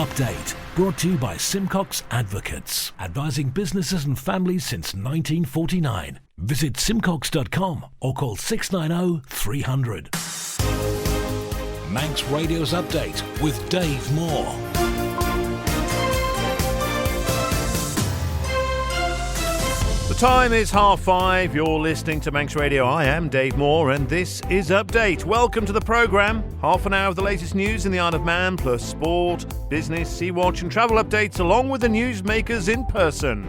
Update, brought to you by Simcox Advocates, advising businesses and families since 1949. Visit simcox.com or call 690 300. Manx Radio's Update with Dave Moore. The time is 5:30. You're listening to Manx Radio. I am Dave Moore and this is Update. Welcome to the programme. Half an hour of the latest news in the Isle of Man, plus sport, business, Sea-Watch and travel updates along with the newsmakers in person.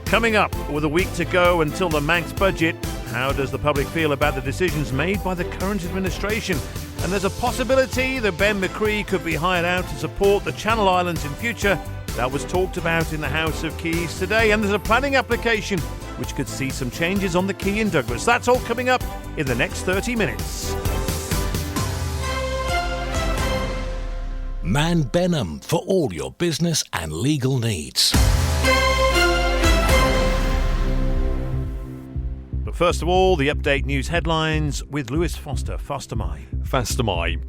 Coming up, with a week to go until the Manx budget, how does the public feel about the decisions made by the current administration? And there's a possibility that Ben-my-Chree could be hired out to support the Channel Islands in future. That was talked about in the House of Keys today, and there's a planning application which could see some changes on the quay in Douglas. That's all coming up in the next 30 minutes. Man Benham for all your business and legal needs. But first of all, the Update news headlines with Lewis Foster. Fastermy.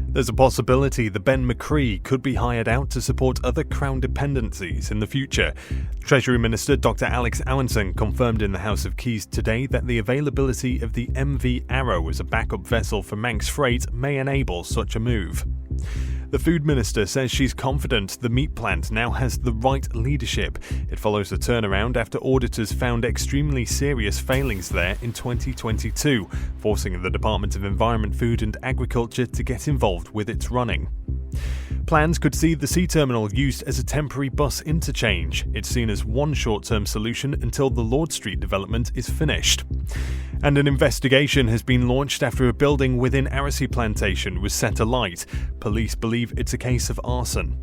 There's a possibility the Ben-my-Chree could be hired out to support other Crown Dependencies in the future. Treasury Minister Dr Alex Awenson confirmed in the House of Keys today that the availability of the MV Arrow as a backup vessel for Manx freight may enable such a move. The Food Minister says she's confident the meat plant now has the right leadership. It follows a turnaround after auditors found extremely serious failings there in 2022, forcing the Department of Environment, Food and Agriculture to get involved with its running. Plans could see the sea terminal used as a temporary bus interchange. It's seen as one short-term solution until the Lord Street development is finished. And an investigation has been launched after a building within Aracy Plantation was set alight. Police believe it's a case of arson.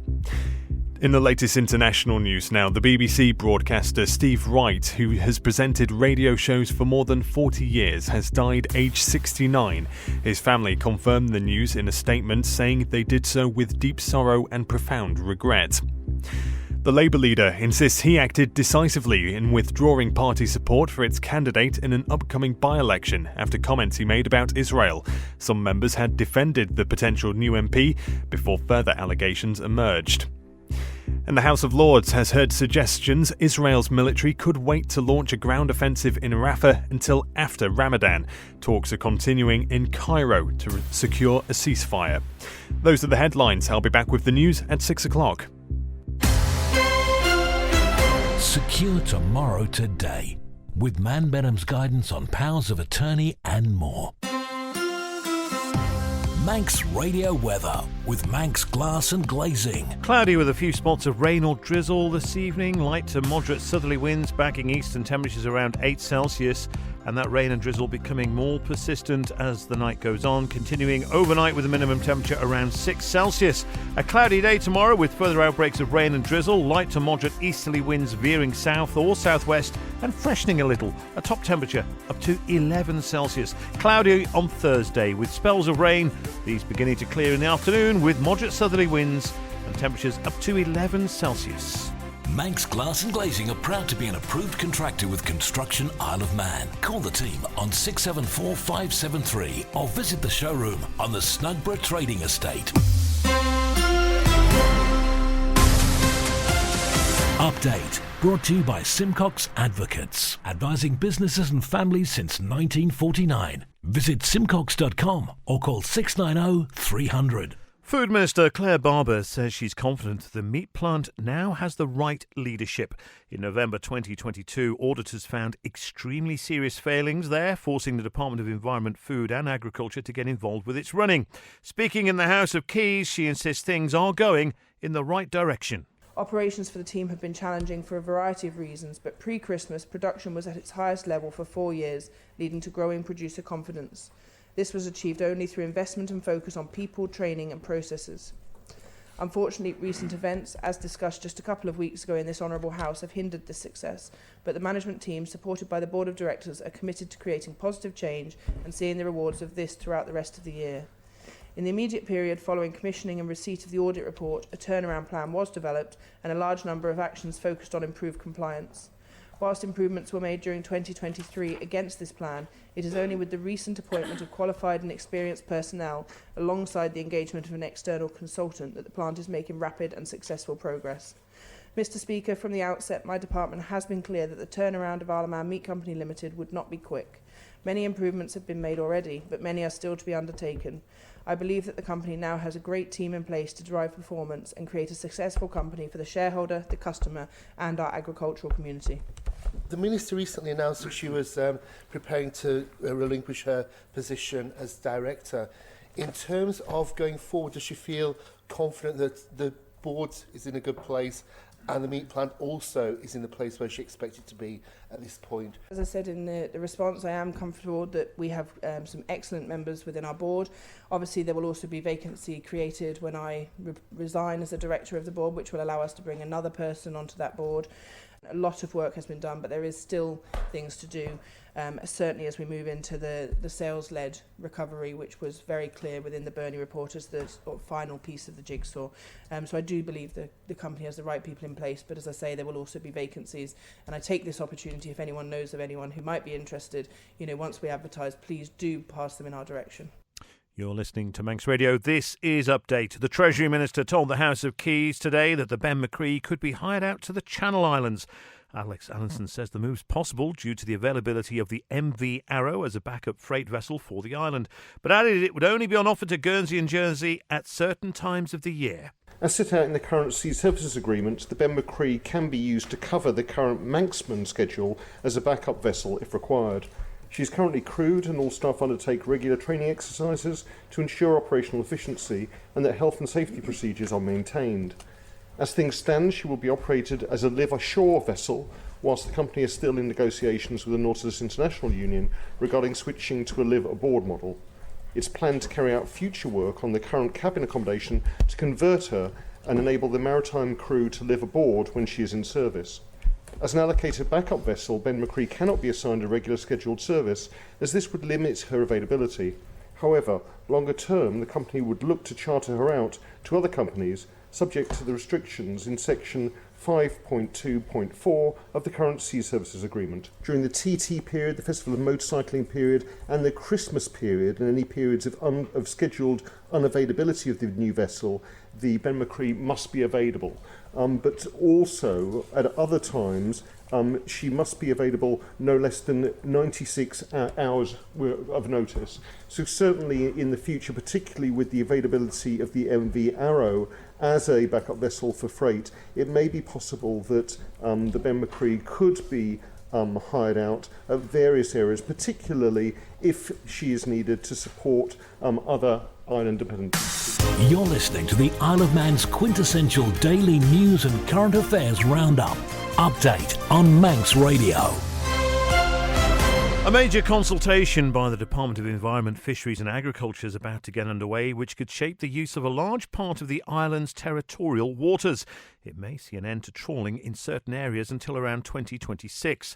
In the latest international news now, the BBC broadcaster Steve Wright, who has presented radio shows for more than 40 years, has died aged 69. His family confirmed the news in a statement, saying they did so with deep sorrow and profound regret. The Labour leader insists he acted decisively in withdrawing party support for its candidate in an upcoming by-election after comments he made about Israel. Some members had defended the potential new MP before further allegations emerged. And the House of Lords has heard suggestions Israel's military could wait to launch a ground offensive in Rafah until after Ramadan. Talks are continuing in Cairo to secure a ceasefire. Those are the headlines. I'll be back with the news at 6 o'clock. Secure tomorrow today with Man Benham's guidance on powers of attorney and more. Manx Radio weather with Manx Glass and Glazing. Cloudy with a few spots of rain or drizzle this evening. Light to moderate southerly winds backing east and temperatures around 8 Celsius. And that rain and drizzle becoming more persistent as the night goes on, continuing overnight with a minimum temperature around 6 Celsius. A cloudy day tomorrow with further outbreaks of rain and drizzle, light to moderate easterly winds veering south or southwest and freshening a little, a top temperature up to 11 Celsius. Cloudy on Thursday with spells of rain, these beginning to clear in the afternoon with moderate southerly winds and temperatures up to 11 Celsius. Manx Glass and Glazing are proud to be an approved contractor with Construction Isle of Man. Call the team on 674 573 or visit the showroom on the Snugborough Trading Estate. Update, brought to you by Simcox Advocates, advising businesses and families since 1949. Visit simcox.com or call 690 300. Food Minister Claire Barber says she's confident the meat plant now has the right leadership. In November 2022, auditors found extremely serious failings there, forcing the Department of Environment, Food and Agriculture to get involved with its running. Speaking in the House of Keys, she insists things are going in the right direction. Operations for the team have been challenging for a variety of reasons, but pre-Christmas, production was at its highest level for 4 years, leading to growing producer confidence. This was achieved only through investment and focus on people, training and processes. Unfortunately, recent events, as discussed just a couple of weeks ago in this Honourable House, have hindered this success, but the management team, supported by the Board of Directors, are committed to creating positive change and seeing the rewards of this throughout the rest of the year. In the immediate period following commissioning and receipt of the audit report, a turnaround plan was developed and a large number of actions focused on improved compliance. Whilst improvements were made during 2023 against this plan, it is only with the recent appointment of qualified and experienced personnel alongside the engagement of an external consultant that the plant is making rapid and successful progress. Mr Speaker, from the outset, my department has been clear that the turnaround of Isle of Man Meat Company Limited would not be quick. Many improvements have been made already, but many are still to be undertaken. I believe that the company now has a great team in place to drive performance and create a successful company for the shareholder, the customer and our agricultural community. The Minister recently announced that she was preparing to relinquish her position as Director. In terms of going forward, does she feel confident that the board is in a good place and the meat plant also is in the place where she expected to be at this point? As I said in the response, I am comfortable that we have some excellent members within our board. Obviously, there will also be vacancy created when I resign as the Director of the board, which will allow us to bring another person onto that board. A lot of work has been done, but there is still things to do, certainly as we move into the sales-led recovery, which was very clear within the Burney report as the final piece of the jigsaw. So I do believe that the company has the right people in place, but as I say, there will also be vacancies. And I take this opportunity, if anyone knows of anyone who might be interested, once we advertise, please do pass them in our direction. You're listening to Manx Radio. This is Update. The Treasury Minister told the House of Keys today that the Ben-my-Chree could be hired out to the Channel Islands. Alex Allinson says the move's possible due to the availability of the MV Arrow as a backup freight vessel for the island, but added it would only be on offer to Guernsey and Jersey at certain times of the year. As set out in the current Sea Services Agreement, the Ben-my-Chree can be used to cover the current Manxman schedule as a backup vessel if required. She is currently crewed and all staff undertake regular training exercises to ensure operational efficiency and that health and safety procedures are maintained. As things stand, she will be operated as a live-ashore vessel whilst the company is still in negotiations with the Nautilus International Union regarding switching to a live-aboard model. It's planned to carry out future work on the current cabin accommodation to convert her and enable the maritime crew to live aboard when she is in service. As an allocated backup vessel, Ben-my-Chree cannot be assigned a regular scheduled service, as this would limit her availability. However, longer term, the company would look to charter her out to other companies, subject to the restrictions in section 5.2.4 of the current Sea Services Agreement. During the TT period, the Festival of Motorcycling period, and the Christmas period, and any periods of scheduled unavailability of the new vessel, the Ben-my-Chree must be available. But also, at other times, she must be available no less than 96 hours of notice. So certainly in the future, particularly with the availability of the MV Arrow as a backup vessel for freight, it may be possible that the Ben-my-Chree could be hired out at various areas, particularly if she is needed to support other island dependencies. You're listening to the Isle of Man's quintessential daily news and current affairs roundup. Update on Manx Radio. A major consultation by the Department of Environment, Fisheries and Agriculture is about to get underway, which could shape the use of a large part of the island's territorial waters. It may see an end to trawling in certain areas until around 2026.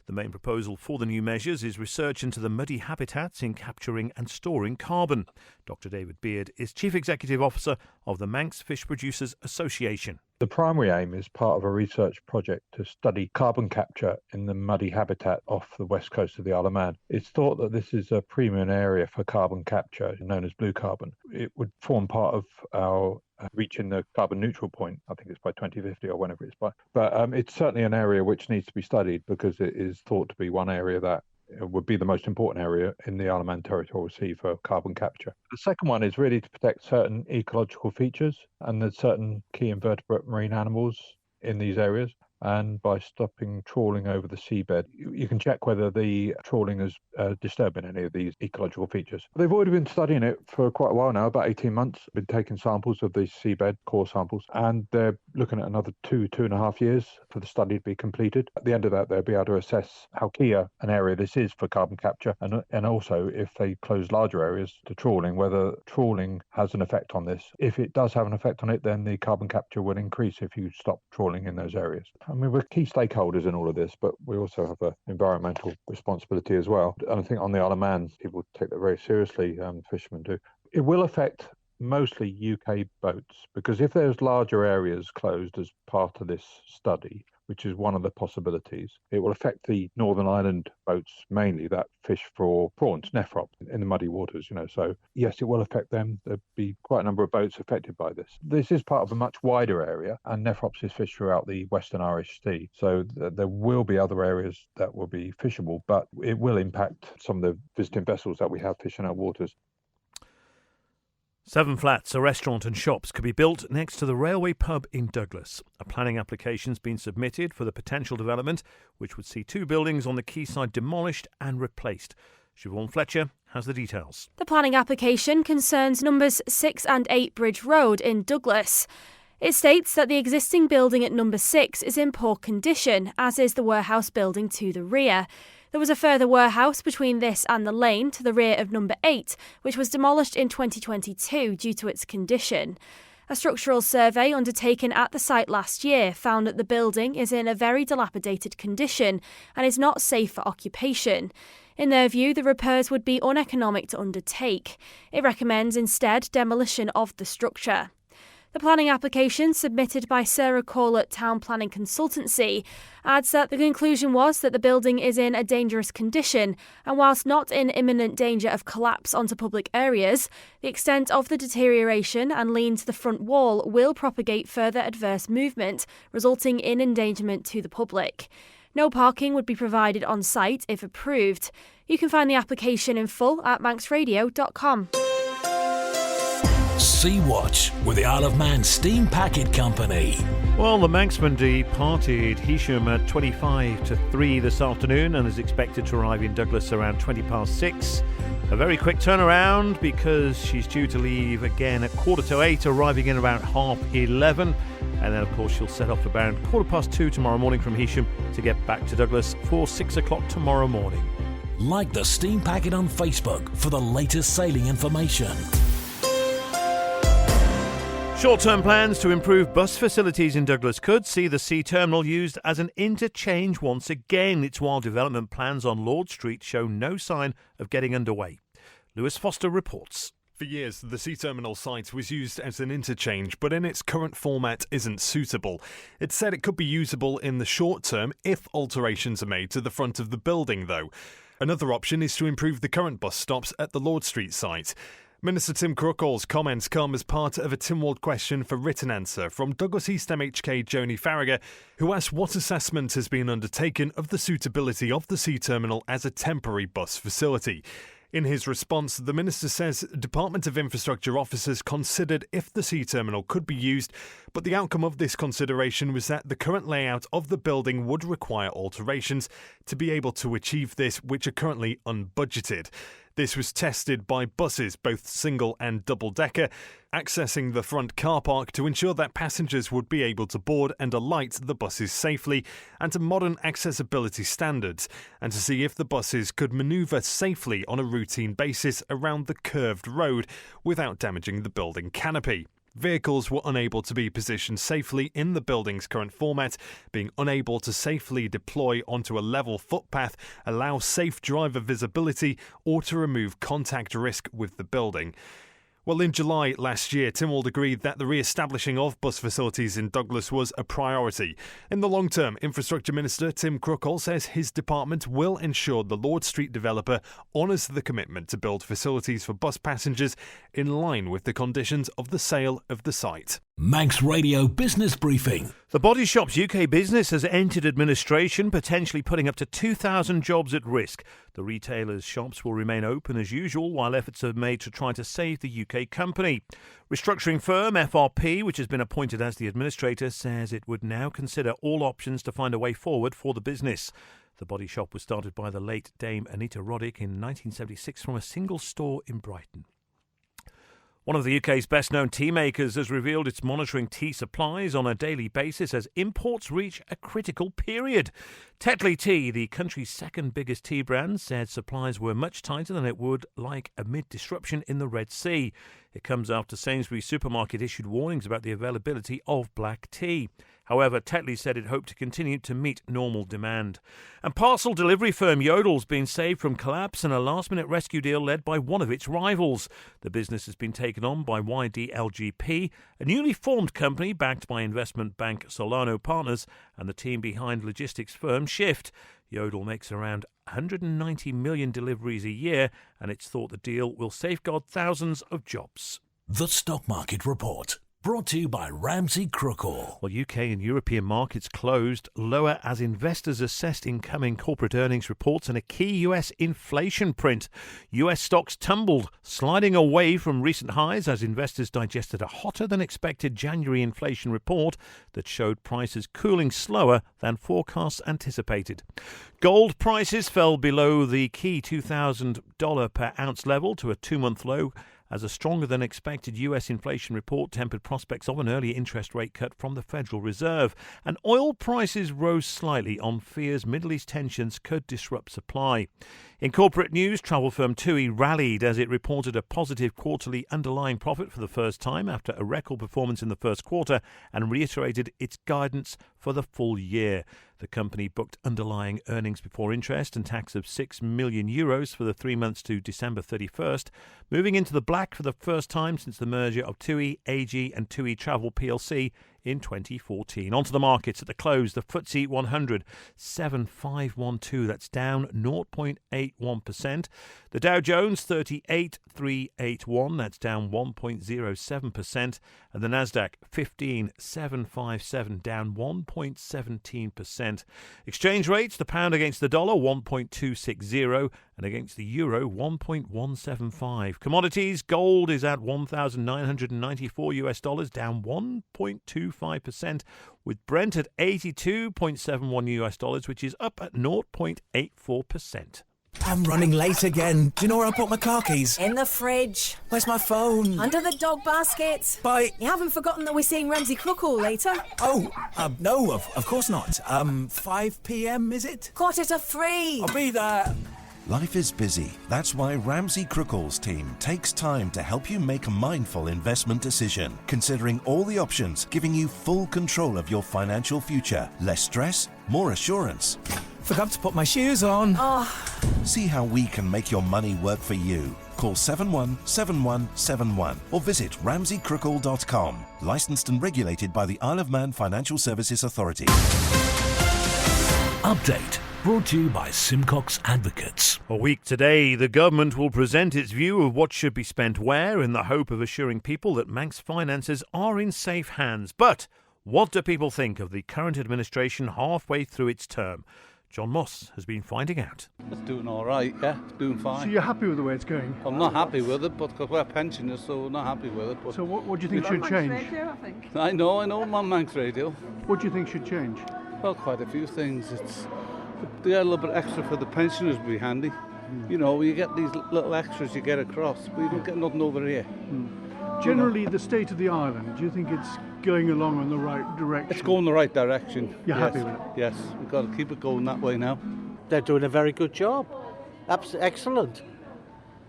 The main proposal for the new measures is research into the muddy habitats in capturing and storing carbon. Dr. David Beard is Chief Executive Officer of the Manx Fish Producers Association. The primary aim is part of a research project to study carbon capture in the muddy habitat off the west coast of the Isle of Man. It's thought that this is a premium area for carbon capture, known as blue carbon. It would form part of our reaching the carbon neutral point. I think it's by 2050 or whenever it's by. But it's certainly an area which needs to be studied because it is thought to be one area that would be the most important area in the Isle of Man territorial sea for carbon capture. The second one is really to protect certain ecological features, and there's certain key invertebrate marine animals in these areas. And by stopping trawling over the seabed, you can check whether the trawling is disturbing any of these ecological features. They've already been studying it for quite a while now, about 18 months, been taking samples of the seabed, core samples, and they're looking at another 2.5 years for the study to be completed. At the end of that, they'll be able to assess how key an area this is for carbon capture, and also if they close larger areas to trawling, whether trawling has an effect on this. If it does have an effect on it, then the carbon capture will increase if you stop trawling in those areas. I mean, we're key stakeholders in all of this, but we also have an environmental responsibility as well. And I think on the Isle of Man, people take that very seriously, fishermen do. It will affect mostly UK boats, because if there's larger areas closed as part of this study, which is one of the possibilities, it will affect the Northern Ireland boats mainly that fish for prawns, nephrop, in the muddy waters, So yes, it will affect them. There'll be quite a number of boats affected by this. This is part of a much wider area, and nephrops is fished throughout the Western Irish Sea. So there will be other areas that will be fishable, but it will impact some of the visiting vessels that we have fishing our waters. 7 flats, a restaurant and shops could be built next to the railway pub in Douglas. A planning application's been submitted for the potential development, which would see 2 buildings on the quayside demolished and replaced. Siobhan Fletcher has the details. The planning application concerns numbers 6 and 8 Bridge Road in Douglas. It states that the existing building at number 6 is in poor condition, as is the warehouse building to the rear. There was a further warehouse between this and the lane to the rear of number 8, which was demolished in 2022 due to its condition. A structural survey undertaken at the site last year found that the building is in a very dilapidated condition and is not safe for occupation. In their view, the repairs would be uneconomic to undertake. It recommends instead demolition of the structure. The planning application, submitted by Sarah Corlett Town Planning Consultancy, adds that the conclusion was that the building is in a dangerous condition, and whilst not in imminent danger of collapse onto public areas, the extent of the deterioration and lean to the front wall will propagate further adverse movement, resulting in endangerment to the public. No parking would be provided on site if approved. You can find the application in full at manxradio.com. Sea-Watch with the Isle of Man Steam Packet Company. Well, the Manxman departed Heysham at 25 to 3 this afternoon and is expected to arrive in Douglas around 20 past 6. A very quick turnaround because she's due to leave again at 7:45, arriving in around 11:30. And then, of course, she'll set off around 2:15 tomorrow morning from Heysham to get back to Douglas for 6 o'clock tomorrow morning. Like the Steam Packet on Facebook for the latest sailing information. Short-term plans to improve bus facilities in Douglas could see the sea terminal used as an interchange once again. It's while development plans on Lord Street show no sign of getting underway. Lewis Foster reports. For years, the sea terminal site was used as an interchange, but in its current format isn't suitable. It said it could be usable in the short term if alterations are made to the front of the building, though. Another option is to improve the current bus stops at the Lord Street site. Minister Tim Crookall's comments come as part of a Tynwald question for written answer from Douglas East MHK Joni Farragher, who asked what assessment has been undertaken of the suitability of the sea terminal as a temporary bus facility. In his response, the Minister says Department of Infrastructure officers considered if the sea terminal could be used, but the outcome of this consideration was that the current layout of the building would require alterations to be able to achieve this, which are currently unbudgeted. This was tested by buses, both single and double-decker, accessing the front car park to ensure that passengers would be able to board and alight the buses safely and to modern accessibility standards, and to see if the buses could manoeuvre safely on a routine basis around the curved road without damaging the building canopy. Vehicles were unable to be positioned safely in the building's current format, being unable to safely deploy onto a level footpath, allow safe driver visibility, or to remove contact risk with the building. Well, in July last year, Tynwald agreed that the re-establishing of bus facilities in Douglas was a priority. In the long term, Infrastructure Minister Tim Crookall says his department will ensure the Lord Street developer honours the commitment to build facilities for bus passengers in line with the conditions of the sale of the site. Manx Radio Business Briefing. The Body Shop's UK business has entered administration, potentially putting up to 2,000 jobs at risk. The retailer's shops will remain open as usual while efforts are made to try to save the UK company. Restructuring firm FRP, which has been appointed as the administrator, says it would now consider all options to find a way forward for the business. The Body Shop was started by the late Dame Anita Roddick in 1976 from a single store in Brighton. One of the UK's best-known tea makers has revealed it's monitoring tea supplies on a daily basis as imports reach a critical period. Tetley Tea, the country's second biggest tea brand, said supplies were much tighter than it would like amid disruption in the Red Sea. It comes after Sainsbury's supermarket issued warnings about the availability of black tea. However, Tetley said it hoped to continue to meet normal demand. And parcel delivery firm Yodel's been saved from collapse in a last-minute rescue deal led by one of its rivals. The business has been taken on by YDLGP, a newly formed company backed by investment bank Solano Partners and the team behind logistics firm Shift. Yodel makes around 190 million deliveries a year, and it's thought the deal will safeguard thousands of jobs. The Stock Market Report, brought to you by Ramsey Crookall. Well, UK and European markets closed lower as investors assessed incoming corporate earnings reports and a key US inflation print. US stocks tumbled, sliding away from recent highs as investors digested a hotter than expected January inflation report that showed prices cooling slower than forecasts anticipated. Gold prices fell below the key $2,000 per ounce level to a 2-month low as a stronger-than-expected US inflation report tempered prospects of an early interest rate cut from the Federal Reserve. And oil prices rose slightly on fears Middle East tensions could disrupt supply. In corporate news, travel firm TUI rallied as it reported a positive quarterly underlying profit for the first time after a record performance in the first quarter and reiterated its guidance for the full year. The company booked underlying earnings before interest and tax of €6 million for the 3 months to December 31st, moving into the black for the first time since the merger of TUI, AG and TUI Travel plc in 2014. Onto the markets at the close. The FTSE 100, 7512, that's down 0.81%. The Dow Jones, 38,381, that's down 1.07%. And the Nasdaq, 15,757, down 1.17%. Exchange rates, the pound against the dollar, 1.260, and against the euro, 1.175. Commodities, gold is at $1,994, down 1.25%, with Brent at $82.71, which is up at 0.84%. I'm running late again. Do you know where I put my car keys? In the fridge. Where's my phone? Under the dog basket. Bye. You haven't forgotten that we're seeing Ramsey Crookall later? Oh, no, of course not. 5 p.m, is it? 2:45. I'll be there. Life is busy. That's why Ramsey Crookall's team takes time to help you make a mindful investment decision, considering all the options, giving you full control of your financial future. Less stress, more assurance. Forgot to put my shoes on. See how we can make your money work for you. Call 717171 or visit ramseycrookall.com. Licensed and regulated by the Isle of Man Financial Services Authority. Update, brought to you by Simcox Advocates. A week today, the government will present its view of what should be spent where in the hope of assuring people that Manx finances are in safe hands. But what do people think of the current administration halfway through its term? John Moss has been finding out. It's doing all right, yeah, it's doing fine. So you're happy with the way it's going? I'm not happy with it, but because we're pensioners, so we're not happy with it. But so what do you think should change? Radio, I know, I'm on Manx Radio. What do you think should change? Well, quite a few things. It's they get a little bit extra for the pensioners would be handy. You know, you get these little extras you get across, but you don't get nothing over here. Generally, the state of the island, do you think it's going along in the right direction? It's going the right direction. You're happy with it? Yes, we've got to keep it going that way now. They're doing a very good job. Excellent.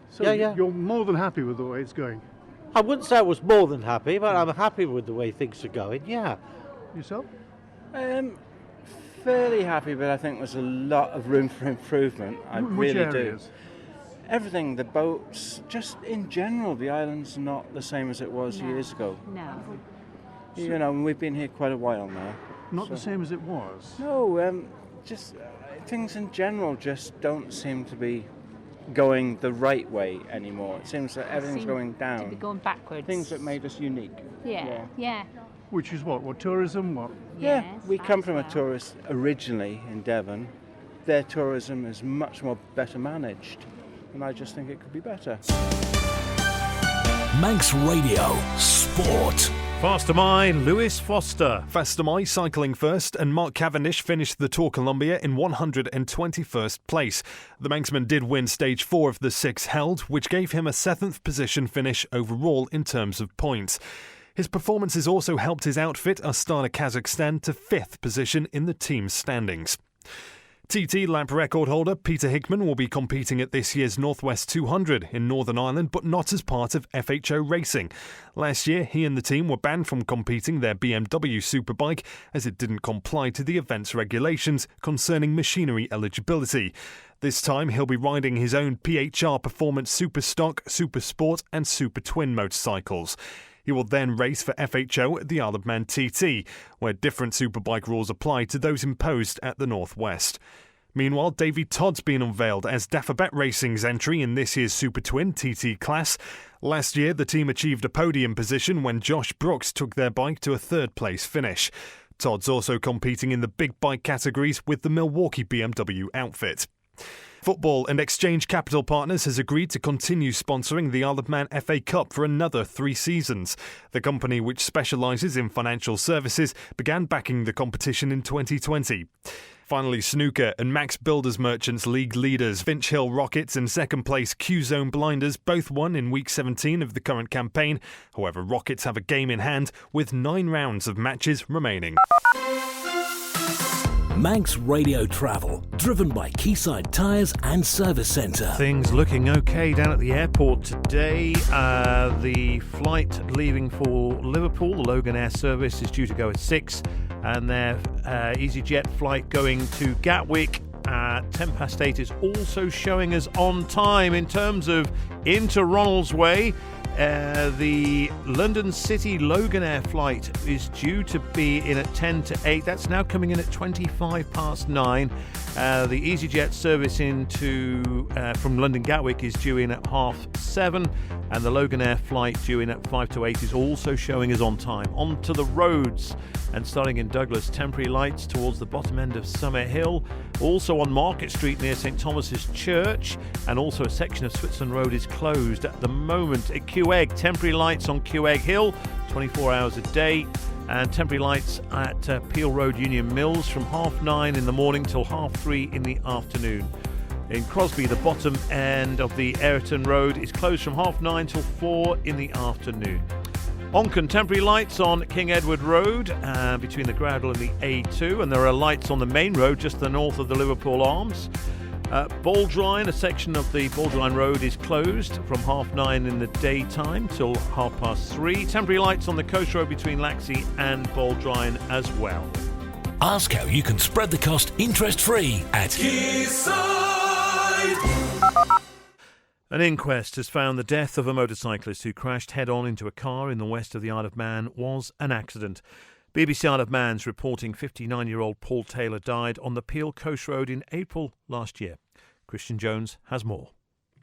So you're more than happy with the way it's going? I wouldn't say I was more than happy, but I'm happy with the way things are going, yeah. Yourself? Fairly happy, but I think there's a lot of room for improvement. I Which really areas? do. Everything, the boats, just in general, the island's not the same as it was years ago. No. You know, we've been here quite a while now. Not the same as it was? No, just things in general just don't seem to be going the right way anymore. It seems that everything's going down. To be going backwards. Things that made us unique. Yeah. Which is what? Tourism? What? Yeah, we come from a tourist originally in Devon. Their tourism is much more better managed, and I just think it could be better. Manx Radio Sport. Faster My, Lewis Foster. Faster My cycling first, and Mark Cavendish finished the Tour Columbia in 121st place. The Manxman did win stage 4 of the 6 held, which gave him a 7th position finish overall in terms of points. His performances also helped his outfit, Astana Kazakhstan, to 5th position in the team's standings. TT lap record holder Peter Hickman will be competing at this year's Northwest 200 in Northern Ireland, but not as part of FHO Racing. Last year, he and the team were banned from competing their BMW Superbike as it didn't comply to the event's regulations concerning machinery eligibility. This time, he'll be riding his own PHR Performance Super Stock, Super Sport and Super Twin motorcycles. He will then race for FHO at the Isle of Man TT, where different Superbike rules apply to those imposed at the Northwest. Meanwhile, Davy Todd's been unveiled as Dafabet Racing's entry in this year's Super Twin TT class. Last year, the team achieved a podium position when Josh Brooks took their bike to a third-place finish. Todd's also competing in the big bike categories with the Milwaukee BMW outfit. Football and Exchange Capital Partners has agreed to continue sponsoring the Isle of Man FA Cup for another 3 seasons. The company, which specialises in financial services, began backing the competition in 2020. Finally, snooker and Max Builders Merchants League leaders Finch Hill Rockets and second place Q-Zone Blinders both won in week 17 of the current campaign. However, Rockets have a game in hand with 9 rounds of matches remaining. Manx Radio Travel, driven by Quayside Tyres and Service Centre. Things looking okay down at the airport today. The flight leaving for Liverpool, the Logan Air service, is due to go at 6, and their EasyJet flight going to Gatwick at 8:10 is also showing us on time. In terms of into Ronaldsway, the London City Logan Air flight is due to be in at 10 to 8. That's now coming in at 9:25. The EasyJet service into from London Gatwick is due in at 7:30, and the Logan Air flight due in at 5 to 8 is also showing us on time. Onto the roads, and starting in Douglas, temporary lights towards the bottom end of Summit Hill. Also on Market Street near St Thomas's Church, and also a section of Switzerland Road is closed at the moment. At Quay, temporary lights on Quay Hill, 24 hours a day, and temporary lights at Peel Road Union Mills from 9:30 in the morning till 3:30 in the afternoon. In Crosby, the bottom end of the Ayrton Road is closed from 9:30 till 4 in the afternoon. On contemporary lights on King Edward Road between the Groudle and the A2, and there are lights on the main road just to the north of the Liverpool Arms. Baldrine, a section of the Baldrine Road is closed from 9:30 in the daytime till 3:30. Temporary lights on the coast road between Laxey and Baldrine as well. Ask how you can spread the cost interest-free at An inquest has found the death of a motorcyclist who crashed head-on into a car in the west of the Isle of Man was an accident. BBC Isle of Man's reporting 59-year-old Paul Taylor died on the Peel Coast Road in April last year. Christian Jones has more.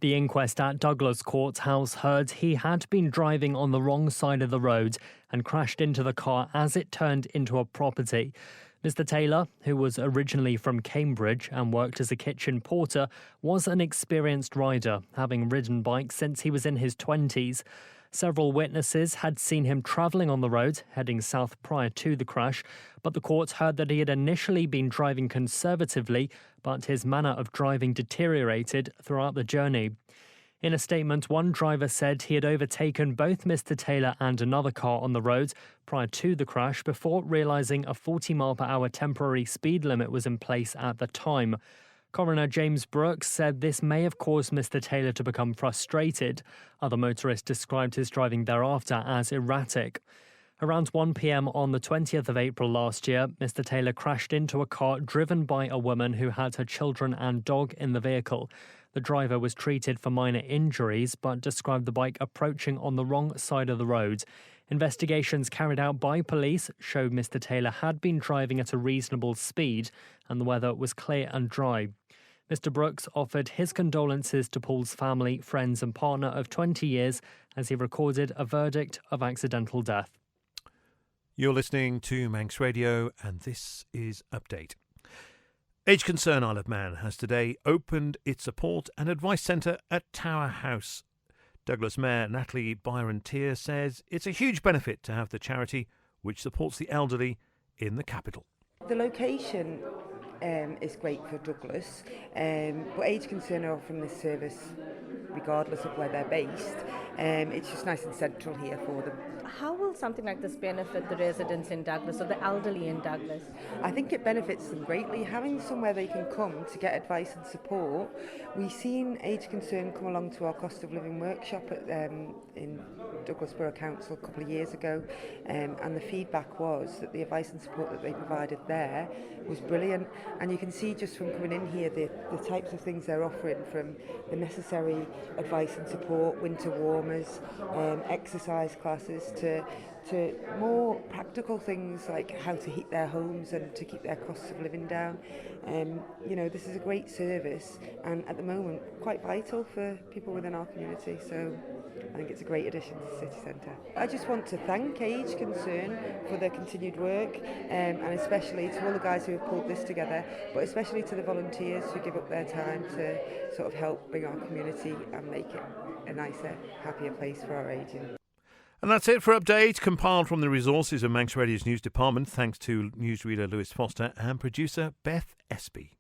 The inquest at Douglas Courthouse heard he had been driving on the wrong side of the road and crashed into the car as it turned into a property. Mr. Taylor, who was originally from Cambridge and worked as a kitchen porter, was an experienced rider, having ridden bikes since he was in his 20s. Several witnesses had seen him travelling on the road, heading south prior to the crash, but the court heard that he had initially been driving conservatively, but his manner of driving deteriorated throughout the journey. In a statement, one driver said he had overtaken both Mr. Taylor and another car on the road prior to the crash before realising a 40-mile-per-hour temporary speed limit was in place at the time. Coroner James Brooks said this may have caused Mr. Taylor to become frustrated. Other motorists described his driving thereafter as erratic. Around 1 p.m. on the 20th of April last year, Mr. Taylor crashed into a car driven by a woman who had her children and dog in the vehicle. The driver was treated for minor injuries but described the bike approaching on the wrong side of the road. Investigations carried out by police showed Mr. Taylor had been driving at a reasonable speed and the weather was clear and dry. Mr. Brooks offered his condolences to Paul's family, friends and partner of 20 years as he recorded a verdict of accidental death. You're listening to Manx Radio, and this is Update. Age Concern Isle of Man has today opened its support and advice centre at Tower House. Douglas Mayor Natalie Byron-Tier says it's a huge benefit to have the charity which supports the elderly in the capital. The location is great for Douglas, but Age Concern are offering this service regardless of where they're based. It's just nice and central here for them. How will something like this benefit the residents in Douglas or the elderly in Douglas? I think it benefits them greatly. Having somewhere they can come to get advice and support. We've seen Age Concern come along to our cost of living workshop in Douglas Borough Council a couple of years ago, and the feedback was that the advice and support that they provided there was brilliant. And you can see just from coming in here the types of things they're offering, from the necessary advice and support, winter warmers, exercise classes, to more practical things like how to heat their homes and to keep their costs of living down. This is a great service, and at the moment quite vital for people within our community, so I think it's a great addition to the city centre. I just want to thank Age Concern for their continued work, and especially to all the guys who have pulled this together, but especially to the volunteers who give up their time to sort of help bring our community and make it a nicer, happier place for our aging. And that's it for Update, compiled from the resources of Manx Radio's news department, thanks to newsreader Lewis Foster and producer Beth Espy.